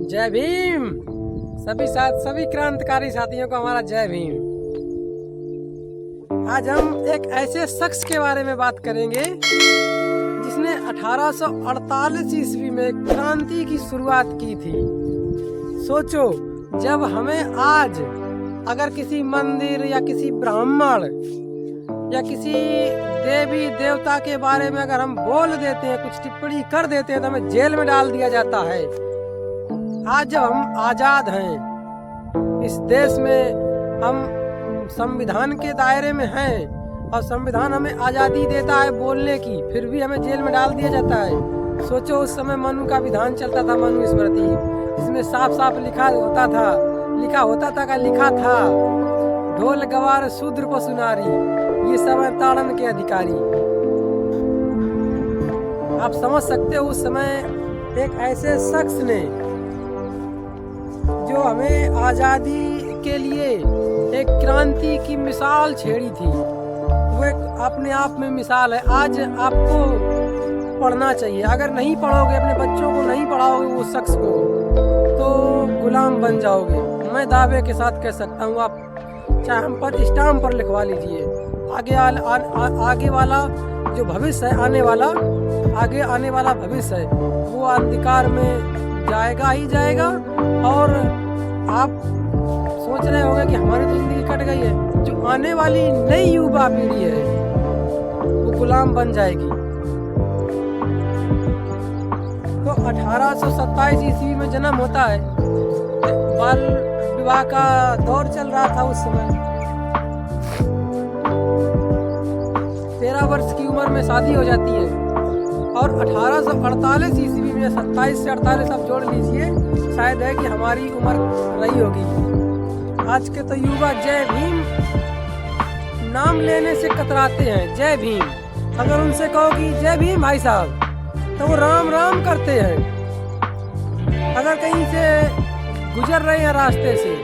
जय भीम। सभी क्रांतिकारी साथियों को हमारा जय भीम। आज हम एक ऐसे शख्स के बारे में बात करेंगे जिसने 1848 ईस्वी में क्रांति की शुरुआत की थी। सोचो, जब हमें आज अगर किसी मंदिर या किसी ब्राह्मण या किसी देवी देवता के बारे में अगर हम बोल देते हैं, कुछ टिप्पणी कर देते हैं, तो हमें जेल में डाल दिया जाता है। आज जब हम आज़ाद हैं, इस देश में हम संविधान के दायरे में हैं और संविधान हमें आज़ादी देता है बोलने की, फिर भी हमें जेल में डाल दिया जाता है। सोचो, उस समय मनु का विधान चलता था, मनु स्मृति, इसमें साफ साफ लिखा होता था ढोल गवार शूद्र को सुनारी, ये सब है ताड़न के अधिकारी। आप समझ सकते हो, उस समय एक ऐसे शख्स ने जो हमें आज़ादी के लिए एक क्रांति की मिसाल छेड़ी थी, वो एक अपने आप में मिसाल है। आज आपको पढ़ना चाहिए। अगर नहीं पढ़ोगे, अपने बच्चों को नहीं पढ़ाओगे वो शख्स को, तो गुलाम बन जाओगे। मैं दावे के साथ कह सकता हूँ, आप चाहे हम पर स्टाम्प पर लिखवा लीजिए, आगे वाला जो भविष्य है, आगे आने वाला भविष्य है, वो अंधकार में जाएगा ही जाएगा। और आप सोच रहे होंगे कि हमारी तो जिंदगी कट गई है, जो आने वाली नई युवा पीढ़ी है वो गुलाम बन जाएगी। तो 1827 ईस्वी में जन्म होता है। बाल विवाह का दौर चल रहा था उस समय। 13 वर्ष की उम्र में शादी हो जाती है और 1848 ईस्वी में 27 से 48 आप जोड़ लीजिए, शायद है कि हमारी उम्र रही होगी। आज के तो युवा जय भीम नाम लेने से कतराते हैं। जय भीम, अगर उनसे कहो कि जय भीम भाई साहब, तो वो राम राम करते हैं। अगर कहीं से गुजर रहे हैं रास्ते से,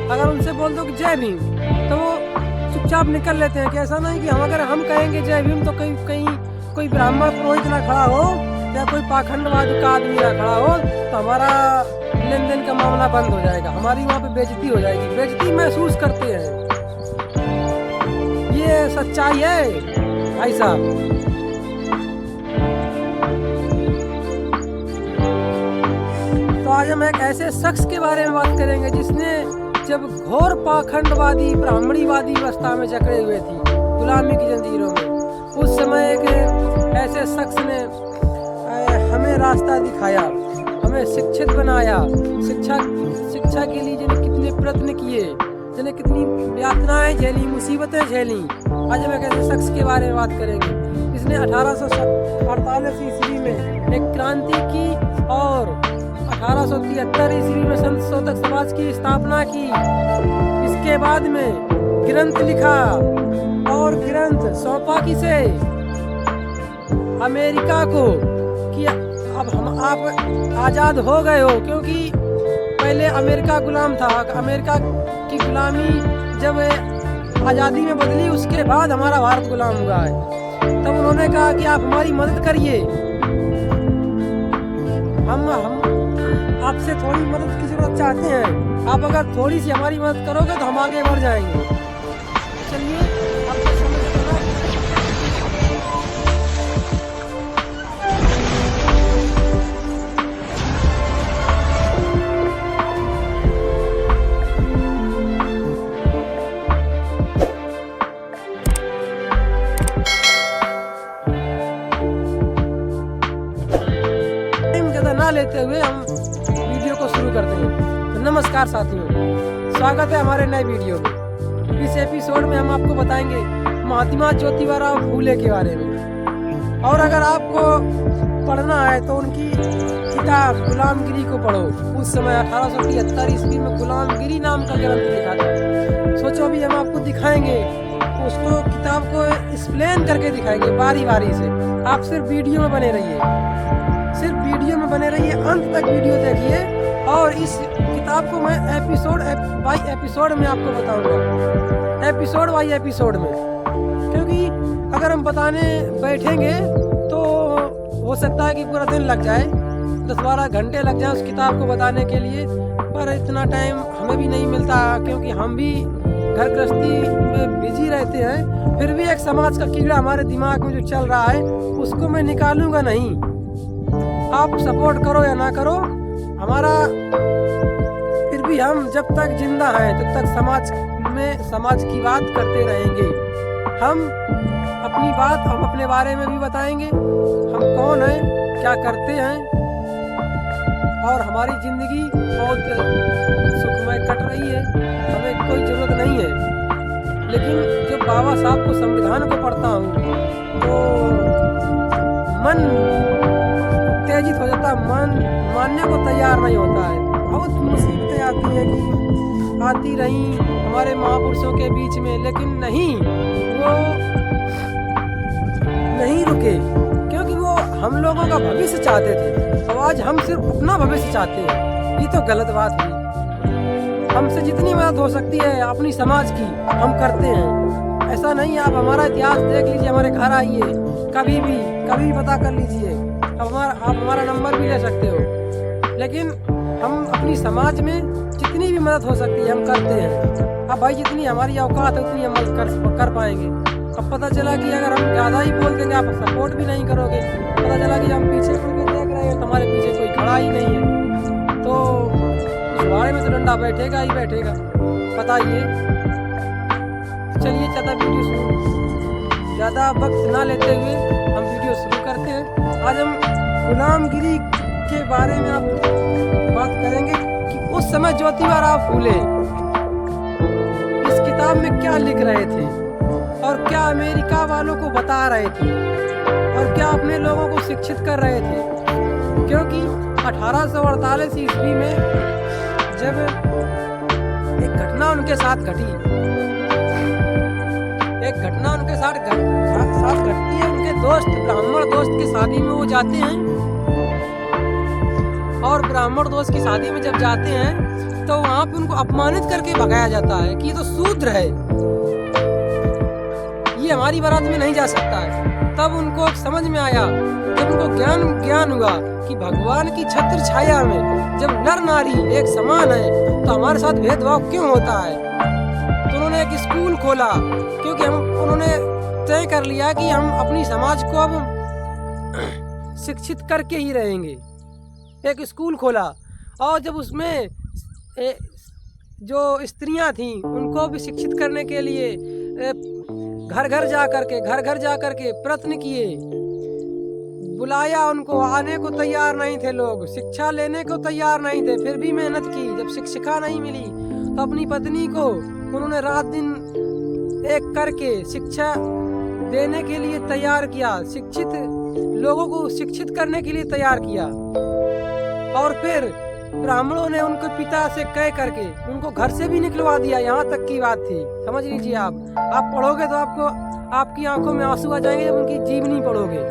अगर उनसे बोल दो कि जय भीम, तो वो चुपचाप निकल लेते हैं। कि ऐसा नहीं कि अगर हम कहेंगे जय भीम तो कहीं कोई ब्राह्मण पुरोहित ना खड़ा हो या कोई पाखंडवाद का आदमी ना खड़ा हो, तो हमारा लेन देन का मामला बंद हो जाएगा, हमारी वहाँ पे बेइज्जती हो जाएगी। बेइज्जती महसूस करते हैं, ये सच्चाई है भाई साहब। तो आज हम एक ऐसे शख्स के बारे में बात करेंगे जिसने जब घोर पाखंडवादी ब्राह्मणीवादी अवस्था में जकड़े हुए थी, गुलामी की जंजीरों में, उस समय एक ऐसे शख्स ने हमें रास्ता दिखाया, हमें शिक्षित बनाया। शिक्षा के लिए जिन्हें कितने प्रयत्न किए, जिन्हें कितनी यातनाएं झेली, मुसीबतें झेली। आज हम एक ऐसे शख्स के बारे में बात करेंगे जिसने 1848 ईस्वी में एक क्रांति की और 1873 ईस्वी में संत शोधक समाज की स्थापना की। इसके बाद में ग्रंथ लिखा और ग्रंथ सौंपा किसे? अमेरिका को, कि अब आप आज़ाद हो गए हो। क्योंकि पहले अमेरिका गुलाम था, अमेरिका की गुलामी जब आज़ादी में बदली, उसके बाद हमारा भारत गुलाम हुआ है। तब उन्होंने कहा कि आप हमारी मदद करिए, हम आपसे थोड़ी मदद की जरूरत चाहते हैं। आप अगर थोड़ी सी हमारी मदद करोगे तो हम आगे बढ़ जाएंगे। चलिए, आपको समझ ज़्यादा ना लेते हुए हम वीडियो को शुरू करते हैं। तो नमस्कार साथियों, स्वागत है हमारे नए वीडियो में। इस एपिसोड में हम आपको बताएंगे महात्मा ज्योतिबा फूले के बारे में। और अगर आपको पढ़ना है तो उनकी किताब गुलामगिरी को पढ़ो। उस समय 1873 ईस्वी में गुलामगिरी नाम का ग्रंथ लिखा था। सोचो, अभी हम आपको दिखाएंगे, उसको किताब को एक्सप्लेन करके दिखाएंगे बारी बारी से। आप सिर्फ वीडियो में बने रहिए, अंत तक वीडियो देखिए। और इस किताब को मैं एपिसोड बाई एपिसोड में आपको बताऊंगा, एपिसोड बाई एपिसोड में। क्योंकि अगर हम बताने बैठेंगे तो हो सकता है कि पूरा दिन लग जाए। 10-12 घंटे लग जाए उस किताब को बताने के लिए, पर इतना टाइम हमें भी नहीं मिलता क्योंकि हम भी घर गृहस्थी में बिजी रहते हैं। फिर भी एक समाज का कीड़ा हमारे दिमाग में जो चल रहा है उसको मैं निकालूंगा नहीं। आप सपोर्ट करो या ना करो, हमारा फिर भी हम जब तक जिंदा हैं तब तक समाज की बात करते रहेंगे। हम अपनी बात हम अपने बारे में भी बताएंगे, हम कौन हैं, क्या करते हैं, और हमारी जिंदगी बहुत सुखमय कट रही है, हमें कोई ज़रूरत नहीं है। लेकिन जब बाबा साहब को संविधान को पढ़ता हूँ तो मन उत्तेजित हो जाता है, मन मानने को तैयार नहीं होता है। बहुत मुसीबतें आती हैं कि आती रहीं हमारे महापुरुषों के बीच में, लेकिन नहीं, वो नहीं रुके क्योंकि वो हम लोगों का भविष्य चाहते थे। और आज हम सिर्फ अपना भविष्य चाहते हैं, ये तो गलत बात है। हमसे जितनी मदद हो सकती है अपनी समाज की हम करते हैं। ऐसा नहीं, आप हमारा इतिहास देख लीजिए, हमारे घर आइए, कभी भी पता कर लीजिए, आप हमारा नंबर भी ले सकते हो। लेकिन हम अपनी समाज में जितनी भी मदद हो सकती है हम करते हैं। अब भाई जितनी हमारी औकात है उतनी हम कर पाएंगे। अब पता चला कि अगर हम ज़्यादा ही बोल देंगे आप सपोर्ट भी नहीं करोगे, पता चला कि हम पीछे मुड़ के देख रहे हैं तो हमारे पीछे कोई खड़ा ही नहीं है, तो उस बारे में तो डंडा बैठेगा ही बैठेगा, बताइए। चलिए ज़्यादा वक्त ना लेते हुए हम वीडियो शुरू करते हैं। आज हम गुलामगिरी के बारे में आप बात करेंगे कि उस समय ज्योतिबा फूले इस किताब में क्या लिख रहे थे और क्या अमेरिका वालों को बता रहे थे और क्या अपने लोगों को शिक्षित कर रहे थे। क्योंकि 1848 ईस्वी में जब एक घटना उनके साथ घटती है, उनके ब्राह्मण दोस्त की शादी में वो जाते हैं, और ब्राह्मण दोस्त की शादी में जब जाते हैं तो वहां पे उनको अपमानित करके भगाया जाता है कि ये तो शूद्र है, ये हमारी बारात में नहीं जा सकता है। तब उनको समझ में आया, जब उनको ज्ञान हुआ कि भगवान की छत्र छाया में जब नर नारी एक समान है तो हमारे साथ भेदभाव क्यों होता है। तो उन्होंने एक स्कूल खोला, क्योंकि उन्होंने तय कर लिया कि हम अपनी समाज को अब शिक्षित करके ही रहेंगे। एक स्कूल खोला, और जब उसमें जो स्त्रियां थीं उनको भी शिक्षित करने के लिए घर घर जा करके प्रयत्न किए, बुलाया, उनको आने को तैयार नहीं थे लोग, शिक्षा लेने को तैयार नहीं थे, फिर भी मेहनत की। जब शिक्षिका नहीं मिली तो अपनी पत्नी को उन्होंने रात दिन एक करके शिक्षा देने के लिए तैयार किया, शिक्षित लोगों को शिक्षित करने के लिए तैयार किया। और फिर ब्राह्मणों ने उनके पिता से कह करके उनको घर से भी निकलवा दिया, यहाँ तक की बात थी। समझ लीजिए, आप पढ़ोगे तो आपकी आंखों में आंसू आ जाएंगे जब उनकी जीवनी पढ़ोगे,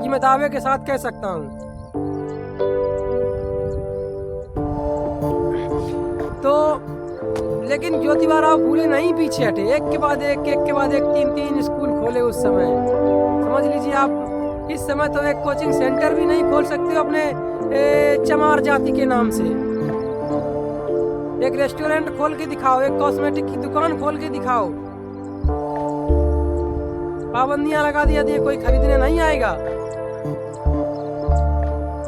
ये मैं दावे के साथ कह सकता हूँ। तो लेकिन ज्योतिबा फूले नहीं पीछे हटे, एक के बाद एक 3 स्कूल खोले उस समय। समझ लीजिए आप, इस समय तो एक कोचिंग सेंटर भी नहीं खोल सकते हो अपने चमार जाति के नाम से। एक रेस्टोरेंट खोल के दिखाओ, एक कॉस्मेटिक की दुकान खोल के दिखाओ, पाबंदियां लगा दिया तो कोई खरीदने नहीं आएगा।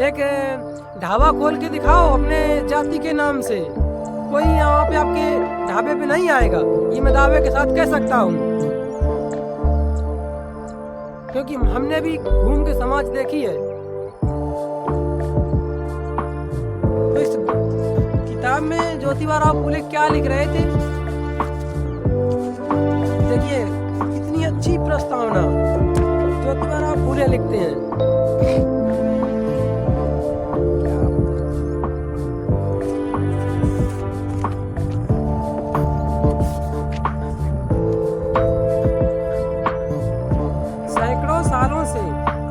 एक ढाबा खोल के दिखाओ अपने जाति के नाम से, कोई यहाँ पे आपके ढाबे पे नहीं आएगा, ये मैं दावे के साथ कह सकता हूँ। क्योंकि हमने भी घूम के समाज देखी है। तो इस किताब में ज्योतिबा फूले क्या लिख रहे थे, देखिए कितनी अच्छी प्रस्तावना ज्योतिबा फूले लिखते हैं।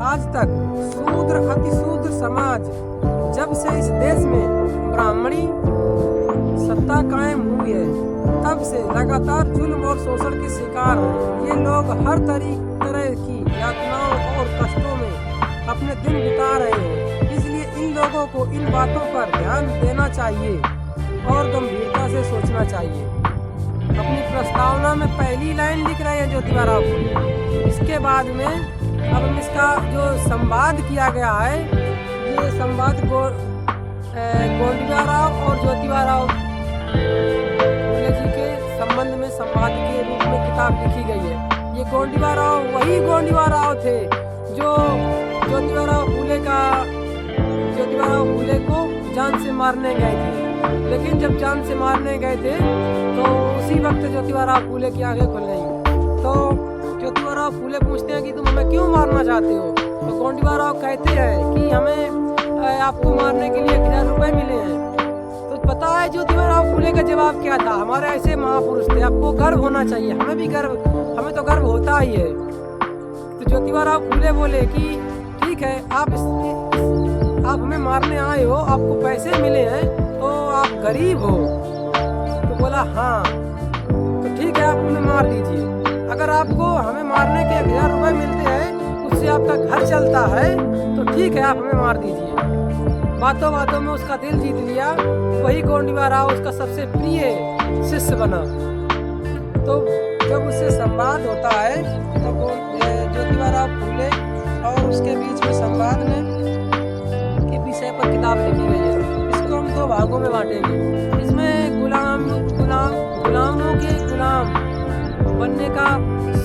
आज तक शूद्र अतिशूद्र समाज जब से इस देश में ब्राह्मणी सत्ता कायम हुई है तब से लगातार जुल्म और शोषण के शिकार हैं। ये लोग हर तरह की यातनाओं और कष्टों में अपने दिन बिता रहे हैं। इसलिए लोगों को इन बातों पर ध्यान देना चाहिए और गंभीरता से सोचना चाहिए। अपनी प्रस्तावना में पहली लाइन लिख रहे हैं ज्योतिबा राव फूले। इसके बाद में अब हम इसका जो संवाद किया गया है, ये संवाद गोंडवाना राव और ज्योतिबा राव फूले जी के संबंध में संवाद के रूप में किताब लिखी गई है। ये गोंडवाना राव वही गोंडवाना राव थे जो ज्योतिबा राव फूले को जान से मारने गए थे। लेकिन जब जान से मारने गए थे तो उसी वक्त ज्योतिबा राव फूले की आंखें खुल गई। तो ज्योतिबा राव फूले पूछते हैं कि तुम हमें क्यों मारना चाहते हो? तो गोंडवाना राव कहते हैं कि हमें आपको मारने के लिए 1000 रुपए मिले हैं। तो पता है ज्योतिबा राव फूले का जवाब क्या था? हमारे ऐसे महापुरुष थे, आपको गर्व होना चाहिए। हमें भी गर्व, हमें तो गर्व होता ही है। तो ज्योतिबा राव फूले बोले कि ठीक है, आप हमें मारने आए हो, आपको पैसे मिले हैं, तो आप गरीब हो। तो बोला हाँ, तो ठीक है, आप हमें मार दीजिए। अगर आपको हमें मारने के 1000 रुपए मिलते हैं, उससे आपका घर चलता है, तो ठीक है, आप हमें मार दीजिए। बातों बातों में उसका दिल जीत लिया। वही गोंडवाना राव उसका सबसे प्रिय शिष्य बना। तो जब उससे संवाद होता है तो ज्योतिबा राव फूले और उसके बीच में संवाद में के विषय पर किताब लिखी गई है। इसको हम 2 भागों में बांटेंगे। इसमें गुलामों के गुलाम बनने का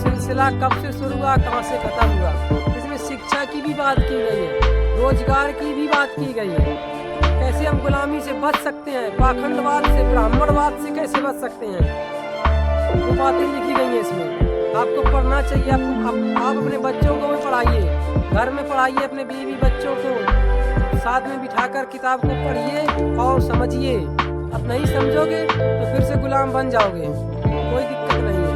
सिलसिला कब से शुरू हुआ, कहाँ से खत्म हुआ। इसमें शिक्षा की भी बात की गई है, रोजगार की भी बात की गई है, कैसे हम गुलामी से बच सकते हैं, पाखंडवाद से, ब्राह्मणवाद से कैसे बच सकते हैं, वो बातें लिखी गई हैं इसमें। आपको पढ़ना चाहिए। आप अपने बच्चों को भी पढ़ाइए, घर में पढ़ाइए, अपने बीवी बच्चों को साथ में बिठाकर किताब को पढ़िए और समझिए। अब नहीं समझोगे तो फिर से गुलाम बन जाओगे, कोई दिक्कत नहीं है।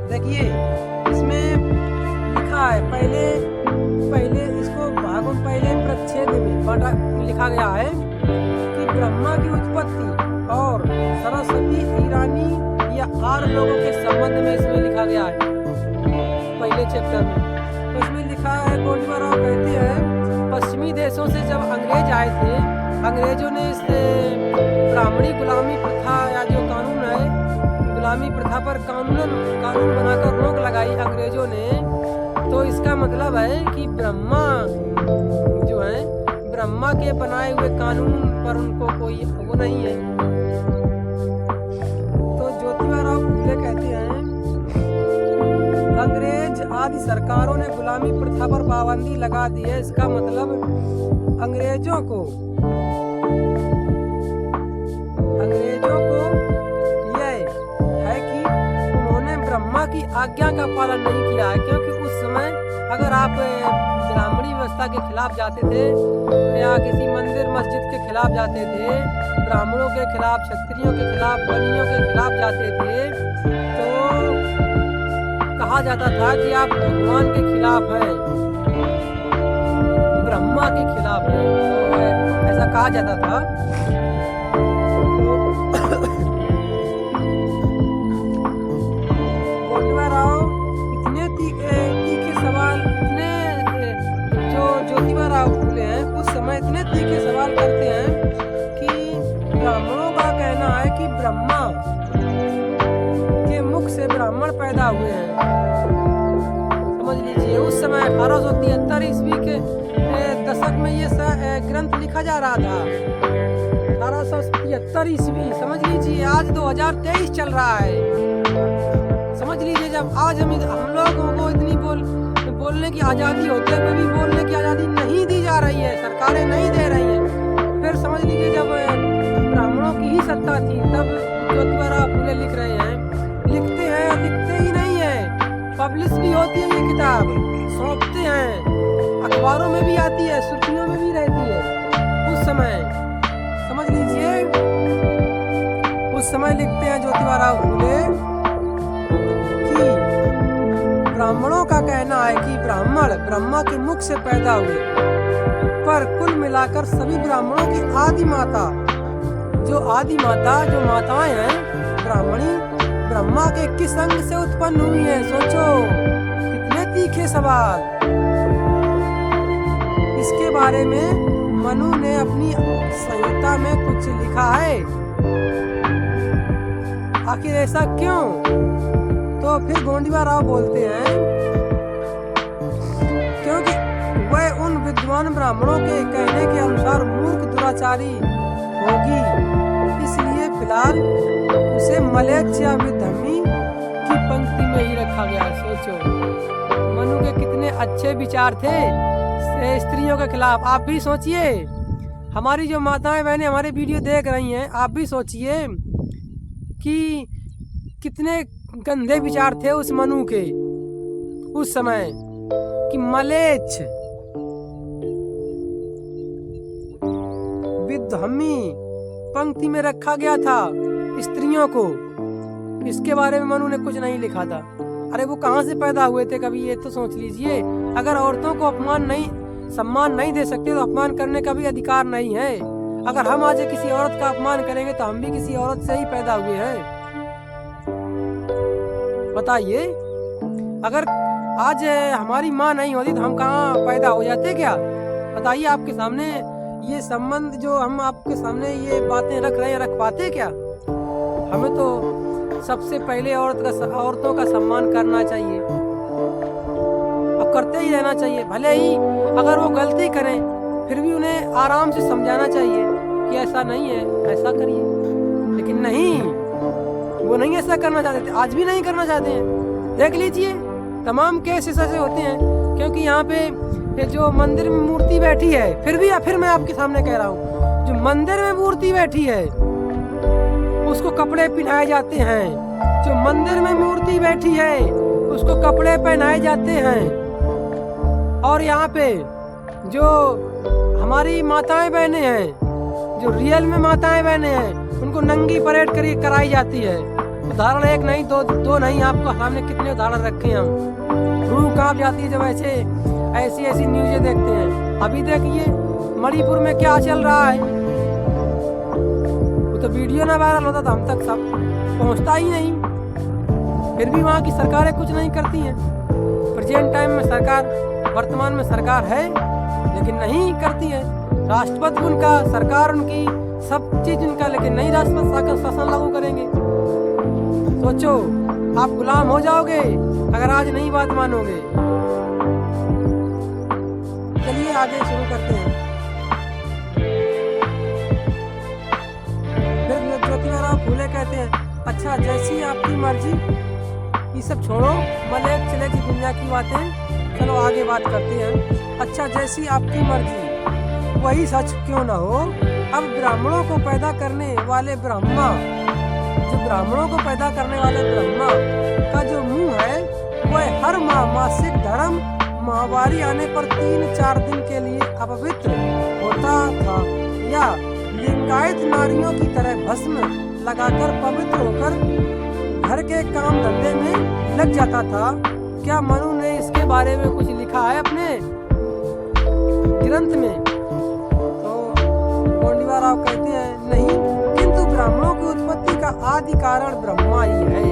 देखिए इसमें लिखा है, पहले इसको भागों पहले प्रच्छेद में लिखा गया है कि ब्रह्मा की उत्पत्ति और सरस्वती ईरानी या आर्य लोगों के संबंध में इसमें लिखा गया है पहले चैप्टर में। तो इसमें लिखा है, गोंडवाना राव कहते हैं, पश्चिमी देशों से जब अंग्रेज आए थे, अंग्रेजों ने इस ब्राह्मणी गुलामी प्रथा या जो कानून है, गुलामी प्रथा पर कानून बनाकर रोक लगाई अंग्रेजों ने। तो इसका मतलब है कि ब्रह्मा जो है, ब्रह्मा के बनाए हुए कानून पर उनको कोई वो नहीं है। तो ज्योतिबा राव फूले कहते हैं, अंग्रेज आदि सरकारों ने गुलामी प्रथा पर पाबंदी लगा दी है। इसका मतलब अंग्रेजों को यह है कि उन्होंने ब्रह्मा की आज्ञा का पालन नहीं किया है। क्योंकि उस समय अगर आप ब्राह्मणी व्यवस्था के खिलाफ जाते थे या किसी मंदिर मस्जिद के खिलाफ जाते थे, ब्राह्मणों के खिलाफ, क्षत्रियों के खिलाफ, बनियों के खिलाफ जाते थे, तो कहा जाता था कि आप भगवान के खिलाफ हैं, ब्रह्मा के खिलाफ हैं। तो ऐसा कहा जाता था। गोंडवाना राव इतने तीखे सवाल, जो ज्योतिबा राव फूले हैं उस समय इतने तीखे सवाल करते हैं कि ब्राह्मणों का कहना है कि ब्रह्मा के मुख से ब्राह्मण पैदा हुए हैं। समझ लीजिए, उस समय 1873 ईस्वी के दशक में ये ग्रंथ लिखा जा रहा था। 1873 ईस्वी, समझ लीजिए आज 2023 चल रहा है। समझ लीजिए, जब आज हम लोगों को इतनी बोलने की आज़ादी होते हुए भी बोलने की आज़ादी नहीं दी जा रही है, सरकारें नहीं दे रही हैं। फिर समझ लीजिए जब ब्राह्मणों की ही सत्ता थी, तब ज्योतिबा राव फूले लिख रहे हैं। लिखते ही नहीं है, पब्लिश भी होती है ये किताब, सौंपते हैं, अखबारों में भी आती है, सुर्खियों में भी रहती है। उस समय समझ लीजिए, उस समय लिखते हैं ज्योतिबा राव फूले कि ब्राह्मणों का कहना है कि ब्राह्मण ब्रह्मा के मुख से पैदा हुए, पर कुल मिलाकर सभी ब्राह्मणों की आदि माता, जो माताएं हैं ब्राह्मणी, ब्रह्मा के किस अंग से उत्पन्न हुई है। सोचो कितने तीखे सवाल। इसके बारे में मनु ने अपनी संहिता में कुछ लिखा है? आखिर ऐसा क्यों? तो फिर गोंडीबा राव बोलते हैं क्योंकि वह उन विद्वान ब्राह्मणों के कहने के अनुसार मूर्ख दुराचारी होगी, इसलिए फिलहाल उसे मलेच्छ या विधर्मी की पंक्ति में ही रखा गया। सोचो मनु के कितने अच्छे विचार थे स्त्रियों के खिलाफ। आप भी सोचिए, हमारी जो माताएं बहनें हमारे वीडियो देख रही हैं, आप भी सोचिए कि कितने गंदे विचार थे उस मनु के उस समय कि मलेच्छ विधर्मी पंक्ति में रखा गया था स्त्रियों को। इसके बारे में मनु ने कुछ नहीं लिखा था। अरे वो कहाँ से पैदा हुए थे कभी, ये तो सोच लीजिए। अगर औरतों को सम्मान नहीं दे सकते तो अपमान करने का भी अधिकार नहीं है। अगर हम आज किसी औरत का अपमान करेंगे तो हम भी किसी औरत से ही पैदा हुए हैं। बताइए, अगर आज हमारी माँ नहीं होती तो हम कहाँ पैदा हो जाते क्या? बताइए, आपके सामने ये संबंध जो हम आपके सामने ये बातें रख रहे हैं, रख पाते क्या? हमें तो सबसे पहले औरतों का सम्मान करना चाहिए, अब करते ही रहना चाहिए। भले ही अगर वो गलती करें फिर भी उन्हें आराम से समझाना चाहिए कि ऐसा नहीं है, ऐसा करिए। लेकिन नहीं, वो नहीं ऐसा करना चाहते थे, आज भी नहीं करना चाहते हैं। देख लीजिए, तमाम केसेस ऐसे होते हैं। क्योंकि यहाँ पे जो मंदिर में मूर्ति बैठी है, फिर मैं आपके सामने कह रहा हूँ, जो मंदिर में मूर्ति बैठी है उसको कपड़े पहनाए जाते हैं। जो मंदिर में मूर्ति बैठी है उसको कपड़े पहनाए जाते हैं। और यहाँ पे जो हमारी माताएं बहनें हैं, जो रियल में माताएं बहनें हैं, उनको नंगी परेड कराई जाती है। उदाहरण एक नहीं, दो नहीं, आपको सामने कितने उदाहरण रखे हैं हम। रूह कांप जाती है जब ऐसी न्यूज़ें देखते हैं। अभी देखिए मणिपुर में क्या चल रहा है, वो तो वीडियो ना वायरल होता तो हम तक सब पहुंचता ही नहीं। फिर भी वहाँ की सरकारें कुछ नहीं करती हैं। प्रेजेंट टाइम में वर्तमान में सरकार है लेकिन नहीं करती है। राष्ट्रपति उनका, सरकार उनकी, सब चीज उनका, लेकिन नहीं राष्ट्रपति शासन लागू करेंगे। सोचो, आप गुलाम हो जाओगे अगर आज नहीं बात मानोगे। चलिए आगे शुरू करते हैं। फिर ज्योतिबा फूले कहते हैं, अच्छा जैसी आपकी मर्जी, ये सब छोड़ो, मलेच्छ चले की दुनिया की बातें, चलो आगे बात करते हैं। अच्छा जैसी आपकी मर्जी, वही सच क्यों न हो। अब ब्राह्मणों को पैदा करने वाले ब्रह्मा का जो मुंह है वह हर माह मासिक धर्म माहवारी आने पर 3-4 दिन के लिए अपवित्र होता था, या लिंगायत नारियों की तरह भस्म लगाकर पवित्र होकर घर के काम धंधे में लग जाता था। क्या मनु ने इसके बारे में कुछ लिखा है अपने ग्रंथ में? तो गोंडीबा राव कहते हैं नहीं, किंतु ब्राह्मणों की उत्पत्ति का आदि कारण ब्रह्मा ही है।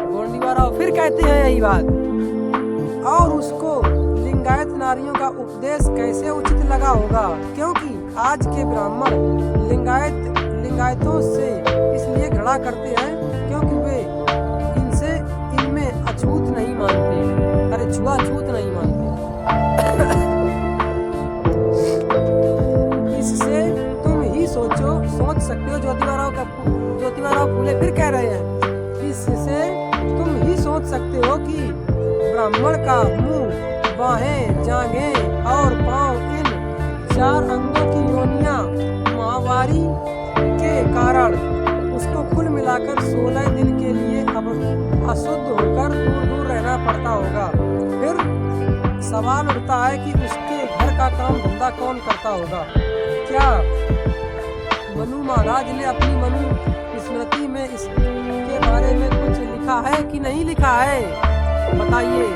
गोंडीबा राव फिर कहते हैं यही बात, और उसको लिंगायत नारियों का उपदेश कैसे उचित लगा होगा, क्योंकि आज के ब्राह्मण लिंगायतों से इसलिए घृणा करते हैं क्योंकि वे इनमें अछूत नहीं मानते, अरे छुआछूत नहीं मानते। इससे तुम ही सोच सकते हो, ज्योतिबा राव फूले फिर कह रहे हैं, इससे तुम ही सोच सकते हो कि ब्राह्मण का मुंह, बाहें, जांघें और पांव, इन 4 अंगों की योनियां माहवारी के कारण उसको कुल मिलाकर 16 दिन के लिए अब अशुद्ध होकर दूर रहना पड़ता होगा। फिर सवाल उठता है कि उसके घर का काम धंधा कौन करता होगा। क्या मनु महाराज ने अपनी मनु स्मृति में इसके बारे में कुछ लिखा है कि नहीं लिखा है? बताइए।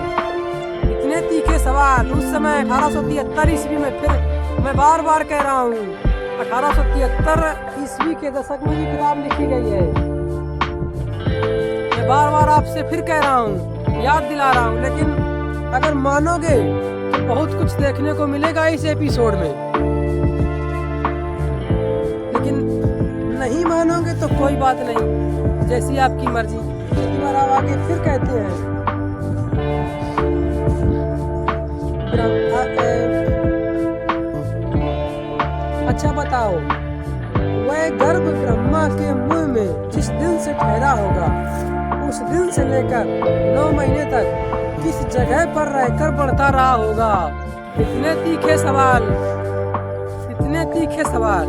इतने तीखे सवाल उस समय 1873 ईस्वी में, फिर मैं बार कह रहा हूँ, 1873 ईस्वी के दशक में ये किताब लिखी गई है। मैं बार आपसे फिर कह रहा हूँ, याद दिला रहा हूँ। लेकिन अगर मानोगे बहुत कुछ देखने को मिलेगा इस एपिसोड में, लेकिन नहीं मानोगे तो कोई बात नहीं, जैसी आपकी मर्जी। एक बार आप आगे फिर कहते हैं, अच्छा बताओ, वह गर्भ ब्रह्मा के मुंह में जिस दिन से ठहरा होगा, उस दिन से लेकर 9 महीने तक किस जगह पर रहकर बढ़ता रहा होगा? इतने तीखे सवाल, इतने तीखे सवाल।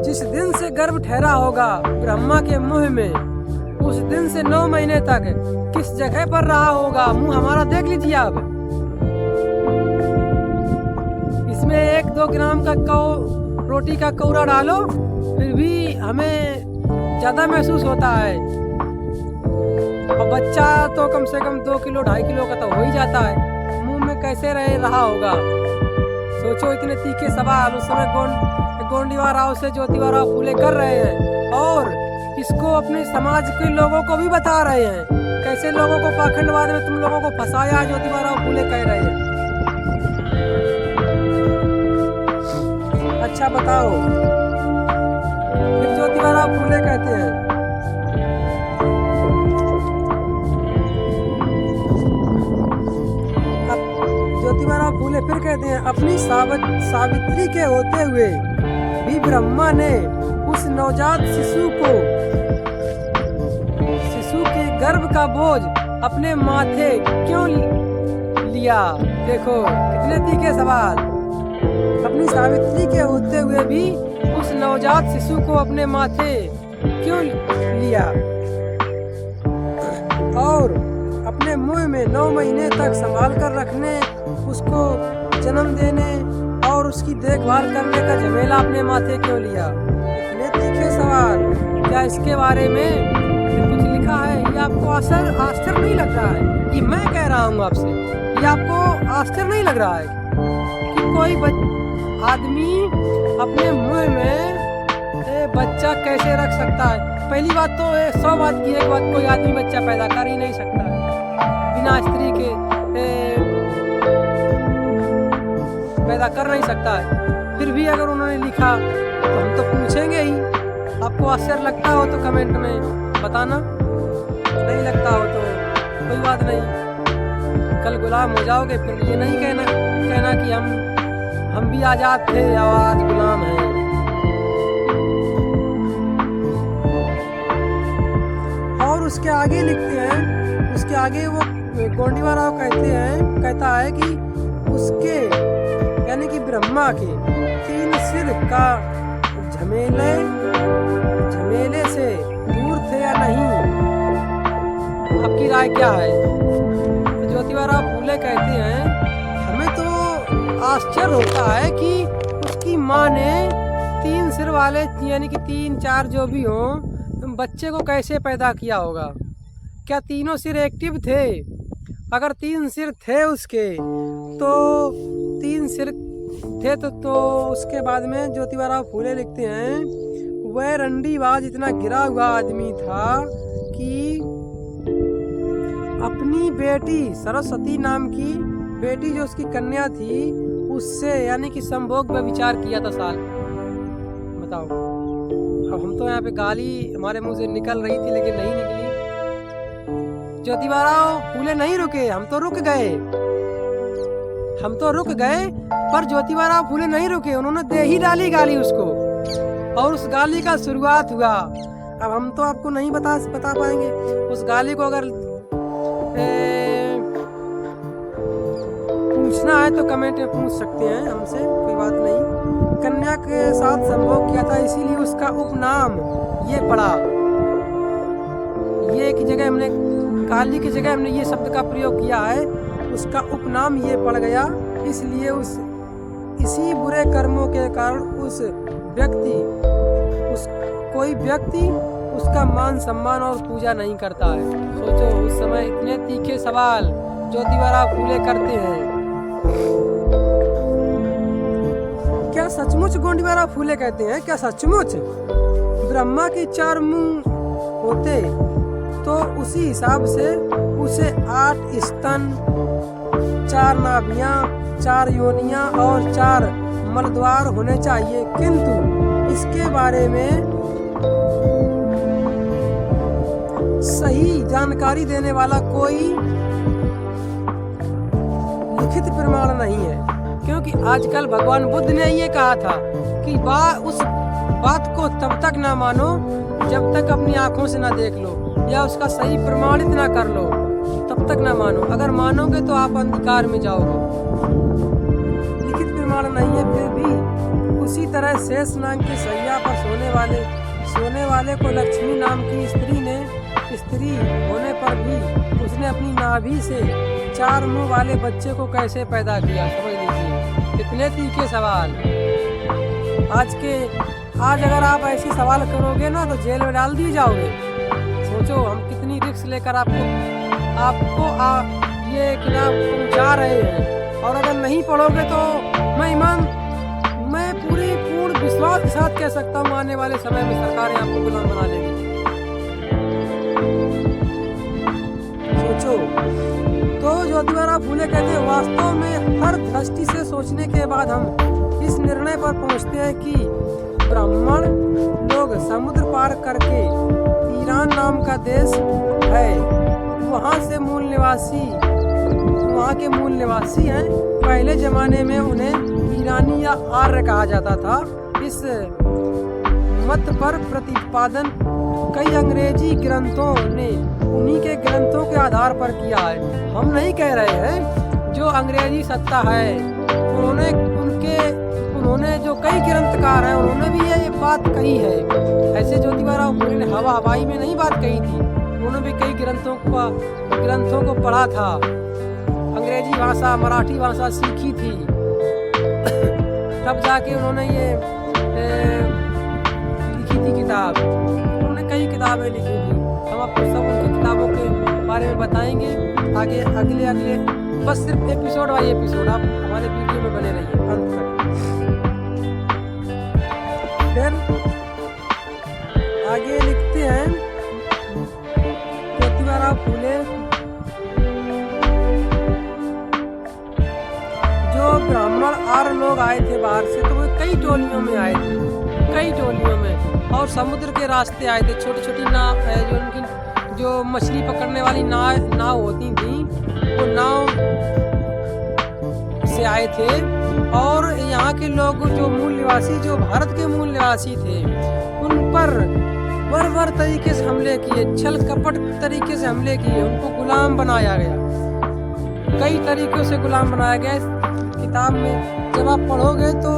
जिस दिन से गर्भ ठहरा होगा ब्रह्मा के मुंह में, उस दिन से 9 महीने तक किस जगह पर रहा होगा? मुंह हमारा देख लीजिए आप। इसमें 1-2 ग्राम का रोटी का कौरा डालो, फिर भी हमें ज्यादा महसूस होता है, और बच्चा तो कम से कम 2 किलो 2.5 किलो का तो हो ही जाता है। मुंह में कैसे रहा होगा? सोचो, इतने तीखे सवाल उस समय गोंडीवा राव से ज्योतिबा राव फूले कर रहे हैं, और इसको अपने समाज के लोगों को भी बता रहे हैं। कैसे लोगों को पाखंडवाद में तुम लोगों को फंसाया, ज्योतिबा राव फूले कह रहे हैं। अच्छा बताओ, फिर ज्योतिबा राव फूले कहते हैं, ज्योतिबा राव फूले फिर कहते हैं, अपनी सावित्री के होते हुए भी ब्रह्मा ने उस नवजात शिशु के गर्भ का बोझ अपने माथे क्यों लिया? देखो कितने तीखे सवाल। अपनी सावित्री के होते हुए भी उस नवजात शिशु को अपने माथे क्यों लिया, और अपने मुंह में 9 महीने तक संभाल कर रखने, उसको जन्म देने और उसकी देखभाल करने का झमेला अपने माथे क्यों लिया? इतने तीखे सवाल। क्या इसके बारे में कुछ लिखा है? ये आपको आश्चर्य नहीं लग रहा है? ये मैं कह रहा हूँ आपसे, ये आपको आश्चर्य नहीं लग रहा है कि कोई आदमी अपने मुंह में बच्चा कैसे रख सकता है? पहली बात तो 100 बात की एक बात, कोई आदमी बच्चा पैदा कर ही नहीं सकता है बिना स्त्री के, पैदा कर नहीं सकता है। फिर भी अगर उन्होंने लिखा तो हम तो पूछेंगे ही। आपको आश्चर्य लगता हो तो कमेंट में बताना, नहीं लगता हो तो कोई बात नहीं। कल गुलाम हो जाओगे, फिर ये नहीं कहना कि हम भी आजाद थे और आज गुलाम हैं। और उसके आगे लिखते हैं, उसके आगे वो गोंडीवा राव कहता है कि उसके यानी कि ब्रह्मा के 3 सिर का झमेले से दूर थे या नहीं? आपकी राय क्या है? तो ज्योतिबा राव फूले कहते हैं, हमें तो आश्चर्य होता है कि उसकी माँ ने 3 सिर वाले यानी कि 3-4 जो भी हों बच्चे को कैसे पैदा किया होगा? क्या तीनों सिर एक्टिव थे? अगर 3 सिर थे उसके, तो 3 सिर थे तो उसके बाद में ज्योतिबा राव फूले लिखते हैं, वह रंडीबाज इतना गिरा हुआ आदमी था कि अपनी बेटी सरस्वती नाम की बेटी जो उसकी कन्या थी उससे यानी कि संभोग में विचार किया था साल। बताओ, अब हम तो यहाँ पे गाली हमारे मुंह से निकल रही थी लेकिन नहीं निकली। ज्योतिबा राव फूले नहीं रुके, हम तो रुक गए, पर ज्योतिबा राव फूले नहीं रुके, उन्होंने दे ही डाली गाली उसको, और उस गाली का शुरुआत हुआ। अब हम तो आपको नहीं बता पाएंगे उस गाली को। अगर पूछना है तो कमेंट में पूछ सकते हैं हमसे, कोई बात नहीं। कन्या के साथ संभोग किया था, इसीलिए उसका उपनाम ये पड़ा। ये की जगह हमने काली की जगह हमने ये शब्द का प्रयोग किया है, उसका उपनाम ये पड़ गया। इसलिए इसी बुरे कर्मों के कारण कोई व्यक्ति उसका मान सम्मान और पूजा नहीं करता है। सोचो, उस समय इतने तीखे सवाल ज्योतिबा राव फूले करते हैं। क्या सचमुच गोंडीवा राव फूले कहते हैं, क्या सचमुच ब्रह्मा की 4 मुंह होते तो उसी हिसाब से उसे 8 स्तन, 4 नाभियाँ, 4 योनियाँ और 4 मलद्वार होने चाहिए, किंतु इसके बारे में सही जानकारी देने वाला कोई लिखित प्रमाण नहीं है। क्योंकि आजकल भगवान बुद्ध ने ये कहा था कि उस बात को तब तक ना मानो जब तक अपनी आंखों से ना देख लो या उसका सही प्रमाणित ना कर लो, तब तक ना मानो। अगर मानोगे तो आप अंधकार में जाओगे। लिखित प्रमाण नहीं है, फिर भी उसी तरह शेष नाग के सैया पर सोने वाले को लक्ष्मी नाम की स्त्री होने पर भी उसने अपनी नाभि से 4 मुंह वाले बच्चे को कैसे पैदा किया, समझ लीजिए। कितने तीखे सवाल। आज अगर आप ऐसे सवाल करोगे ना तो जेल में डाल दिए जाओगे। सोचो हम कितनी रिस्क लेकर आपको ये किताब पहुँचा रहे हैं, और अगर नहीं पढ़ोगे तो मैं पूर्ण विश्वास के साथ कह सकता हूँ आने वाले समय में सरकारें आपको गुलाम बना लेगी। सोचो। तो ज्योतिबा फूले कहते हैं, वास्तव में हर दृष्टि से सोचने के बाद हम इस निर्णय पर पहुंचते हैं कि ब्राह्मण लोग समुद्र पार करके ईरान नाम का देश है, वहाँ के मूल निवासी हैं। पहले जमाने में उन्हें ईरानी या आर्य कहा जाता था। इस मत पर प्रतिपादन कई अंग्रेजी ग्रंथों ने उन्हीं के ग्रंथों के आधार पर किया है। हम नहीं कह रहे हैं, जो अंग्रेजी सत्ता है उन्होंने जो कई ग्रंथकार हैं उन्होंने भी ये बात कही है। ऐसे ज्योतिबा फूले ने हवाई में नहीं बात कही थी, उन्होंने भी कई ग्रंथों को पढ़ा था, अंग्रेजी भाषा, मराठी भाषा सीखी थी, तब जाके उन्होंने ये लिखी थी किताब। उन्होंने कई किताबें लिखी थी। हम आपको सब उनकी किताबों के बारे में बताएंगे आगे अगले बस सिर्फ एपिसोड बाय एपिसोड आप हमारे वीडियो में बने रहिए अंत तक। फिर आगे लिखते हैं, ज्योतिबा फूले जो ब्राह्मण आर्य लोग आए थे बाहर से, तो वो कई टोलियों में आए थे, और समुद्र के रास्ते आए थे। छोटी छोटी नाव जो उनकी जो मछली पकड़ने वाली नाव होती थी, वो नाव से आए थे। और यहाँ के लोग जो भारत के मूल निवासी थे, उन पर बर्बर तरीके से हमले किए, छल कपट तरीके से हमले किए, उनको गुलाम बनाया गया। कई तरीकों से गुलाम बनाया गया। किताब में जब आप पढ़ोगे तो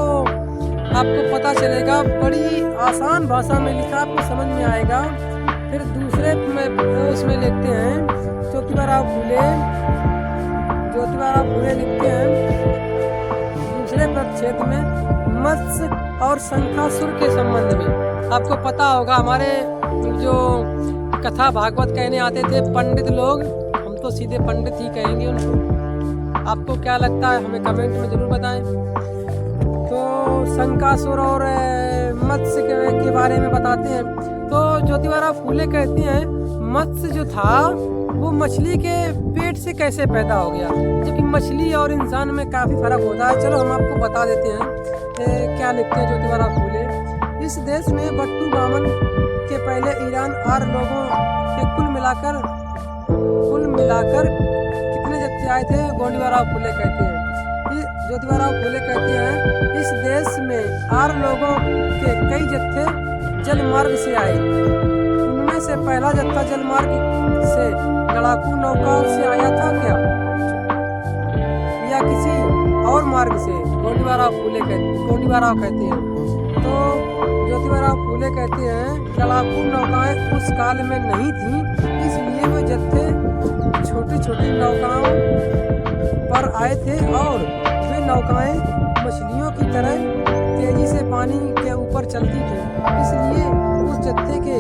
आपको पता चलेगा, बड़ी आसान भाषा में लिखा, आपको समझ में आएगा। फिर दूसरे में उसमें लिखते हैं, ज्योतिबा फूले लिखते हैं दूसरे परिच्छेद में मत्स्य और शंखासुर के संबंध में। आपको पता होगा, हमारे जो कथा भागवत कहने आते थे पंडित लोग, हम तो सीधे पंडित ही कहेंगे उनको। आपको क्या लगता है हमें कमेंट में जरूर बताएं। तो शंखासुर और मत्स्य के बारे में बताते हैं। तो ज्योतिबा फूले कहते हैं, मत्स्य जो था वो मछली के पेट से कैसे पैदा हो गया, जबकि मछली और इंसान में काफ़ी फर्क होता है। चलो हम आपको बता देते हैं क्या लिखते हैं ज्योतिबा फूले। इस देश में बट्टू बामन के पहले ईरान आर्य लोगों के कुल मिलाकर कितने जत्थे आए थे, ज्योतिबा फूले कहते हैं। ज्योतिबा फूले कहते हैं, इस देश में आर्य लोगों के कई जत्थे जल मार्ग से आए। उनमें से पहला जत्था जल मार्ग से लड़ाकू नौका से आया था क्या, या किसी और मार्ग से, ज्योतिबा कहते हैं। तो ज्योतिबा फूले कहते हैं, लड़ाकू नौकाएं उस काल में नहीं थी, इसलिए वे जत्थे छोटी नौकाओं पर आए थे, और वे नौकाएं मछलियों की तरह तेजी से पानी के ऊपर चलती थी। इसलिए उस जत्थे के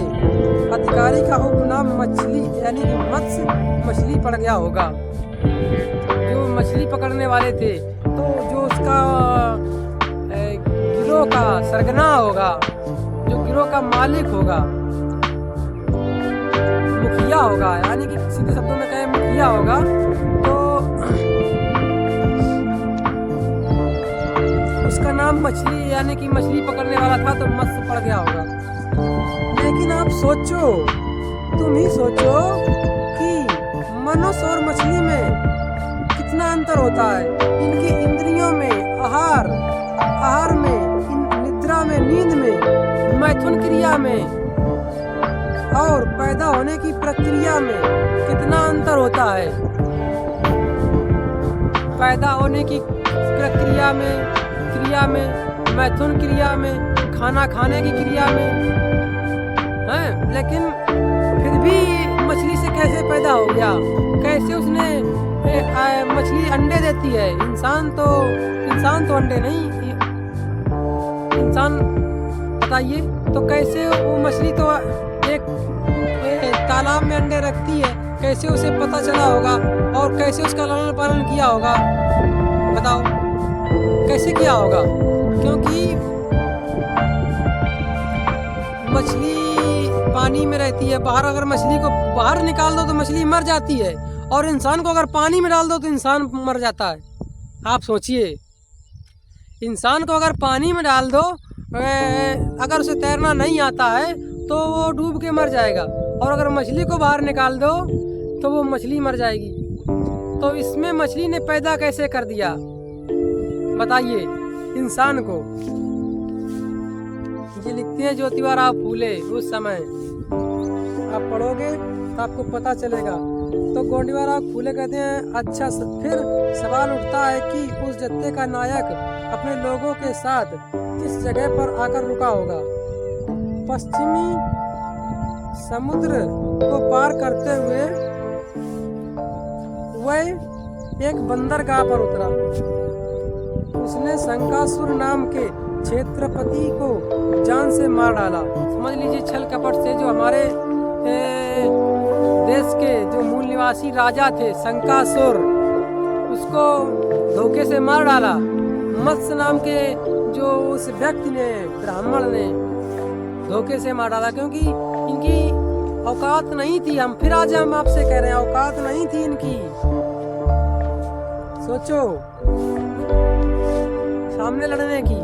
अधिकारी का उपनाम मछली यानी कि मछली पड़ गया होगा। जो मछली पकड़ने वाले थे, तो जो उसका गिरोह का सरगना होगा, जो गिरोह का मालिक होगा, मुखिया होगा, यानी कि सीधे शब्दों में कहे मुखिया होगा, तो उसका नाम मछली यानी कि मछली पकड़ने वाला था तो मत्स्य पड़ गया होगा। लेकिन आप सोचो, तुम ही सोचो कि मनुष्य और मछली में कितना अंतर होता है। इनकी इंद्रियों में, आहार में, निद्रा में, नींद में, मैथुन क्रिया में और पैदा होने की प्रक्रिया में कितना अंतर होता है। पैदा होने की प्रक्रिया में, मैथुन क्रिया में, खाना खाने की क्रिया में है। लेकिन फिर भी मछली से कैसे पैदा हो गया, कैसे उसने मछली अंडे देती है, इंसान तो अंडे नहीं, इंसान बताइए तो कैसे वो मछली तो एक तालाब में अंडे रखती है, कैसे उसे पता चला होगा और कैसे उसका लालन पालन किया होगा, बताओ कैसे किया होगा। क्योंकि मछली पानी में रहती है, बाहर अगर मछली को बाहर निकाल दो तो मछली मर जाती है, और इंसान को अगर पानी में डाल दो तो इंसान मर जाता है। आप सोचिए, इंसान को अगर पानी में डाल दो, अगर उसे तैरना नहीं आता है तो वो डूब के मर जाएगा, और अगर मछली को बाहर निकाल दो तो वो मछली मर जाएगी। तो इसमें मछली ने पैदा कैसे कर दिया बताइए इंसान को। ये लिखते हैं ज्योतिबा राव फूले, उस समय आप पढ़ोगे तो आपको पता चलेगा। तो ज्योतिबा राव फूले कहते हैं, अच्छा फिर सवाल उठता है कि उस जत्थे का नायक अपने लोगों के साथ किस जगह पर आकर रुका होगा। पश्चिमी समुद्र को पार करते हुए वह एक बंदरगाह पर उतरा। उसने शंकासुर नाम के क्षेत्रपति को जान से मार डाला। समझ लीजिए छल कपट से जो हमारे देश के जो मूल निवासी राजा थे शंकासुर, उसको धोखे से मार डाला। मत्स्य नाम के जो उस व्यक्ति ने, ब्राह्मण ने धोखे से मार डाला, क्योंकि इनकी औकात नहीं थी। फिर आज हम आपसे कह रहे हैं, औकात नहीं थी इनकी। सोचो, सामने लड़ने की।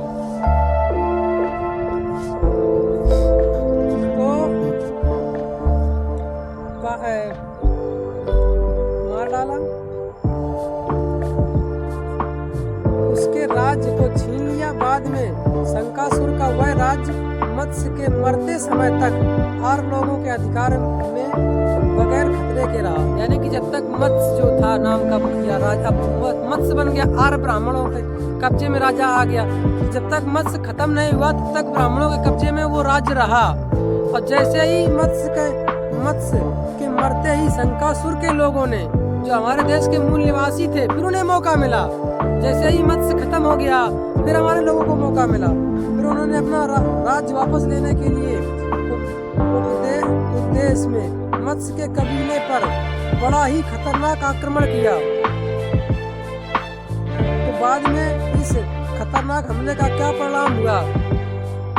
तो मार डाला, उसके राज्य को छीन लिया। बाद में शंकासुर का वह राज्य मत्स्य के मरते समय तक आर लोगों के अधिकार में बगैर खतरे के रहा। यानी कि जब तक मत्स्य जो था नाम का मुखिया राजा, मत्स्य बन गया, आर ब्राह्मणों के कब्जे में राजा आ गया। जब तक मत्स्य खत्म नहीं हुआ तब तक ब्राह्मणों के कब्जे में वो राज्य रहा। और जैसे ही मत्स्य के मरते ही शंकासुर के लोगों ने, जो हमारे देश के मूल निवासी थे, फिर उन्हें मौका मिला। जैसे ही मत्स्य खत्म हो गया फिर हमारे लोगों को मौका मिला। फिर उन्होंने अपना राज्य वापस लेने के लिए उद्देश्य में मत्स्य के कबीले पर बड़ा ही खतरनाक आक्रमण किया। तो बाद में इस खतरनाक हमले का क्या परिणाम हुआ,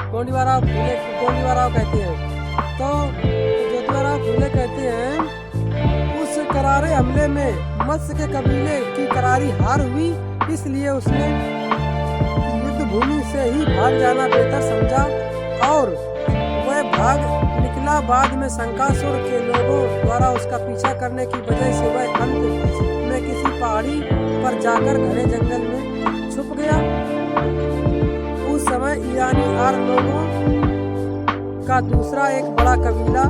ज्योतिबा राव कहते हैं। तो ज्योतिबा राव फूले कहते हैं, उस करारे हमले में मत्स्य के कबीले की करारी हार हुई, इसलिए उसने युद्ध भूमि से ही भाग जाना बेहतर समझा और वह भाग निकला। बाद में शंकासुर के लोगों द्वारा उसका पीछा करने की वजह से वह अंत में किसी पहाड़ी पर जाकर घने जंगल में छुप गया। उस समय ईरानी आर लोगों का दूसरा एक बड़ा कबीला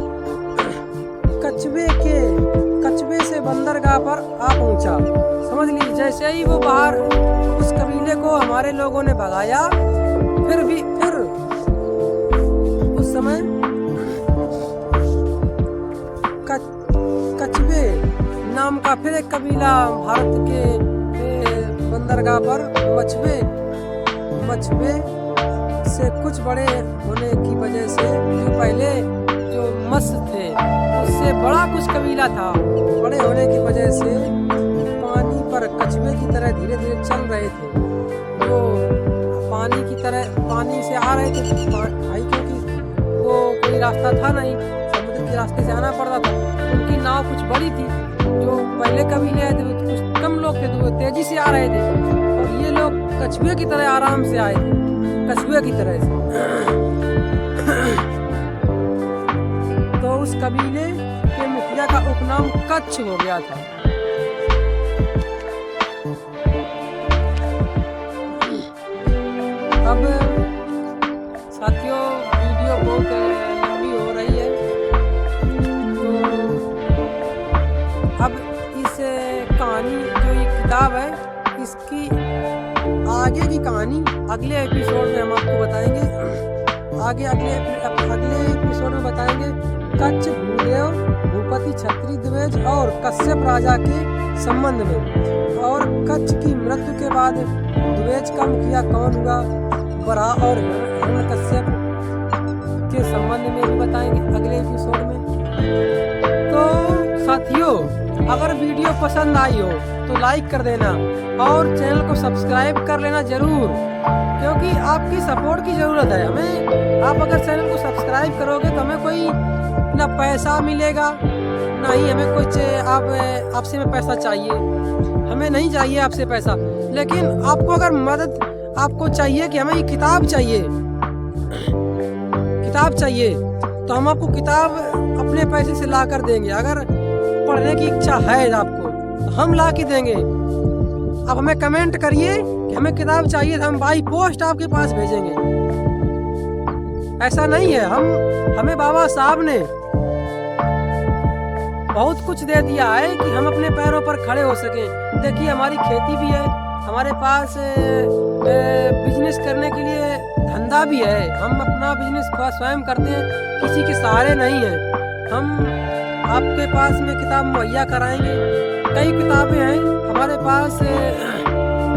कछुए से बंदरगाह पर आ पहुंचा। समझ लीजिए, जैसे ही वो बाहर उस कबीले को हमारे लोगों ने भगाया, फिर उस समय कछुए नाम का फिर एक कबीला भारत के बंदरगाह पर मछुए से कुछ बड़े होने की वजह से, जो पहले जो मत्स्य थे उससे बड़ा कुछ कबीला था, बड़े होने की वजह से पानी पर कछुए की तरह धीरे धीरे चल रहे थे। जो पानी से आ रहे थे भाई, क्योंकि वो कोई रास्ता था नहीं, समुद्र के रास्ते से आना पड़ता था। उनकी नाव कुछ बड़ी थी, जो पहले कबीले आए थे वो कुछ कम लोग थे, तो वो तेजी से आ रहे थे, और ये लोग कछुए की तरह आराम से आए थे, कछुए की तरह से। तो उस कबीले के मुखिया का उपनाम कच्छ हो गया था। अब साथियों वीडियो बहुत लंबी हो रही है, तो अब इस कहानी जो ये किताब है इसकी आगे की कहानी अगले एपिसोड में हम आपको बताएंगे। अगले एपिसोड में बताएंगे कच्छ भूदेव भूपति क्षत्रिय द्विज और कश्यप राजा के संबंध में, और कच्छ की मृत्यु के बाद द्विज का मुखिया कौन हुआ, बराह और हिरण्यकश्यप के संबंध में भी बताएंगे अगले एपिसोड में। तो साथियों अगर वीडियो पसंद आई हो तो लाइक कर देना और चैनल को सब्सक्राइब कर लेना जरूर, क्योंकि आपकी सपोर्ट की ज़रूरत है हमें। आप अगर चैनल को सब्सक्राइब करोगे तो हमें कोई ना पैसा मिलेगा, ना ही हमें कुछ आपसे में पैसा चाहिए, हमें नहीं चाहिए आपसे पैसा, लेकिन आपको अगर मदद आपको चाहिए कि हमें ये किताब चाहिए तो हम आपको किताब अपने पैसे से ला कर देंगे। अगर पढ़ने की इच्छा है आपको तो हम ला के देंगे। अब हमें कमेंट करिए कि हमें किताब चाहिए, तो हम बाई पोस्ट आपके पास भेजेंगे। ऐसा नहीं है, हमें बाबा साहब ने बहुत कुछ दे दिया है कि हम अपने पैरों पर खड़े हो सकें। देखिए हमारी खेती भी है, हमारे पास बिजनेस करने के लिए धंधा भी है, हम अपना बिजनेस स्वयं करते हैं, किसी के सहारे नहीं है। हम आपके पास में किताब मुहैया कराएंगे। कई किताबें हैं हमारे पास,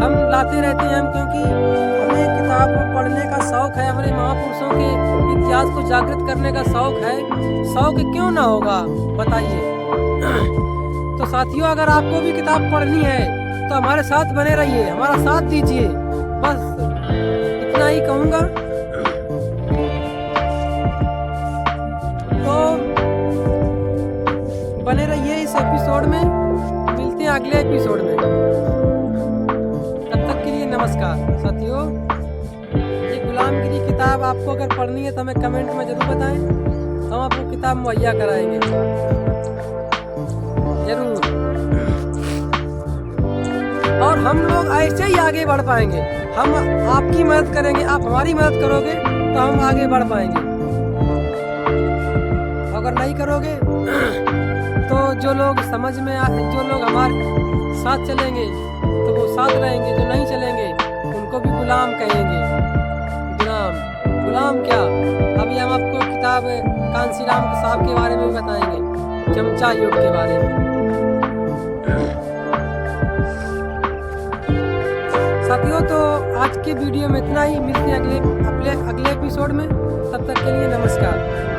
हम लाते रहते हैं क्योंकि हमें किताब पढ़ने का शौक़ है, हमारे महापुरुषों के इतिहास को जागृत करने का शौक़ है। शौक़ क्यों ना होगा बताइए। तो साथियों अगर आपको भी किताब पढ़नी है तो हमारे साथ बने रहिए, हमारा साथ दीजिए, बस इतना ही कहूँगा। तो बने रहिए इस एपिसोड में, मिलते हैं अगले एपिसोड में। तब तक के लिए नमस्कार साथियों। ये गुलामगिरी किताब आपको अगर पढ़नी है तो हमें कमेंट में जरूर बताएं, हम आपको किताब मुहैया कराएंगे जरूर। और हम लोग ऐसे ही आगे बढ़ पाएंगे, हम आपकी मदद करेंगे, आप हमारी मदद करोगे तो हम आगे बढ़ पाएंगे। अगर नहीं करोगे तो जो लोग जो लोग हमारे साथ चलेंगे तो वो साथ रहेंगे, जो नहीं चलेंगे उनको भी गुलाम कहेंगे। गुलाम क्या, अभी हम आपको किताब कांसीराम साहब के बारे में भी बताएंगे, चमचा युग के बारे में। साथियों तो आज के वीडियो में इतना ही, मिलते हैं अगले एपिसोड में। तब तक के लिए नमस्कार।